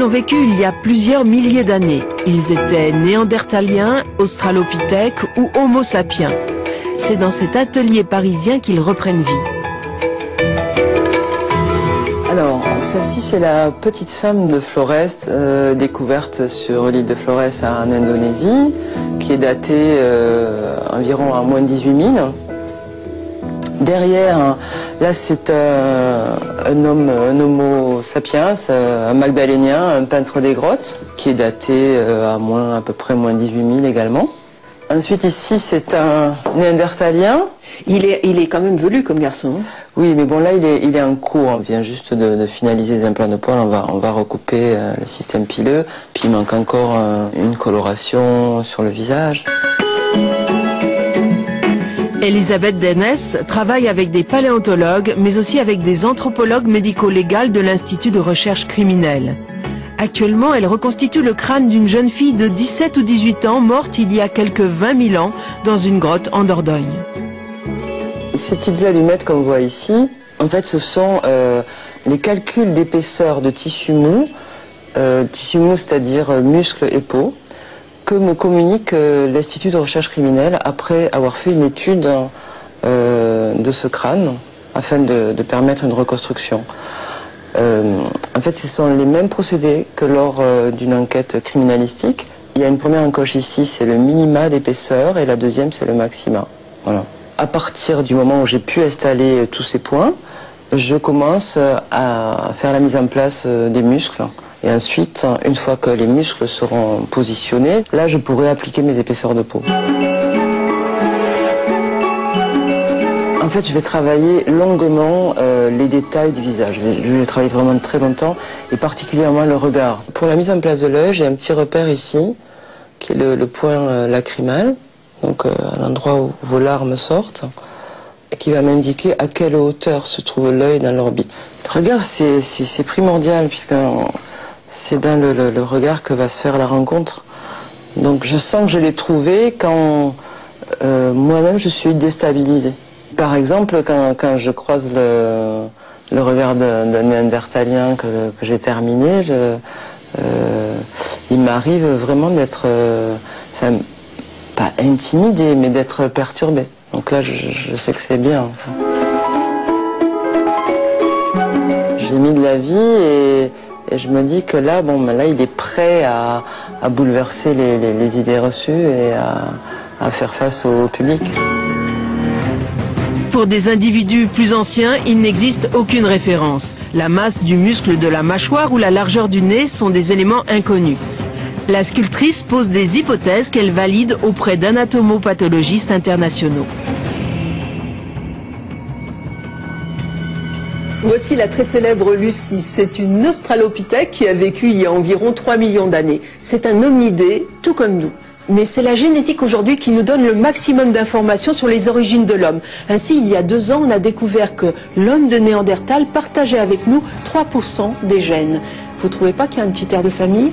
Ils ont vécu il y a plusieurs milliers d'années. Ils étaient néandertaliens, australopithèques ou homo sapiens. C'est dans cet atelier parisien qu'ils reprennent vie. Alors, celle-ci, c'est la petite femme de Flores, découverte sur l'île de Flores en Indonésie, qui est datée environ à moins de 18 000. Derrière, là, c'est un homo sapiens, un magdalénien, un peintre des grottes, qui est daté à peu près moins de 18 000 également. Ensuite, ici, c'est un néandertalien. Il est quand même velu comme garçon. Oui, mais bon, là, il est en cours. On vient juste de finaliser les implants de poils. On va recouper le système pileux. Puis il manque encore une coloration sur le visage. Elisabeth Denès travaille avec des paléontologues, mais aussi avec des anthropologues médico-légales de l'Institut de recherche criminelle. Actuellement, elle reconstitue le crâne d'une jeune fille de 17 ou 18 ans morte il y a quelques 20 000 ans dans une grotte en Dordogne. Ces petites allumettes qu'on voit ici, en fait, ce sont les calculs d'épaisseur de tissu mou, c'est-à-dire muscles et peau, que me communique l'Institut de recherche criminelle après avoir fait une étude de ce crâne afin de permettre une reconstruction. En fait, ce sont les mêmes procédés que lors d'une enquête criminalistique. Il y a une première encoche ici, c'est le minima d'épaisseur, et la deuxième, c'est le maxima. Voilà. À partir du moment où j'ai pu installer tous ces points, je commence à faire la mise en place des muscles. Et ensuite, une fois que les muscles seront positionnés, là, je pourrai appliquer mes épaisseurs de peau. En fait, je vais travailler longuement les détails du visage. Je vais travailler vraiment très longtemps, et particulièrement le regard. Pour la mise en place de l'œil, j'ai un petit repère ici, qui est le point lacrymal, donc à l'endroit où vos larmes sortent, et qui va m'indiquer à quelle hauteur se trouve l'œil dans l'orbite. Le regard, c'est primordial, puisque c'est dans le regard que va se faire la rencontre. Donc je sens que je l'ai trouvé quand moi-même je suis déstabilisée. Par exemple, quand je croise le regard d'un néandertalien que j'ai terminé, il m'arrive vraiment d'être, enfin, pas intimidée, mais d'être perturbée. Donc là, je sais que c'est bien. J'ai mis de la vie et je me dis que là, là, il est prêt à bouleverser les idées reçues et à faire face au public. Pour des individus plus anciens, il n'existe aucune référence. La masse du muscle de la mâchoire ou la largeur du nez sont des éléments inconnus. La sculptrice pose des hypothèses qu'elle valide auprès d'anatomopathologistes internationaux. Voici la très célèbre Lucie. C'est une australopithèque qui a vécu il y a environ 3 millions d'années. C'est un hominidé, tout comme nous. Mais c'est la génétique aujourd'hui qui nous donne le maximum d'informations sur les origines de l'homme. Ainsi, il y a 2 ans, on a découvert que l'homme de Néandertal partageait avec nous 3% des gènes. Vous ne trouvez pas qu'il y a un petit air de famille ?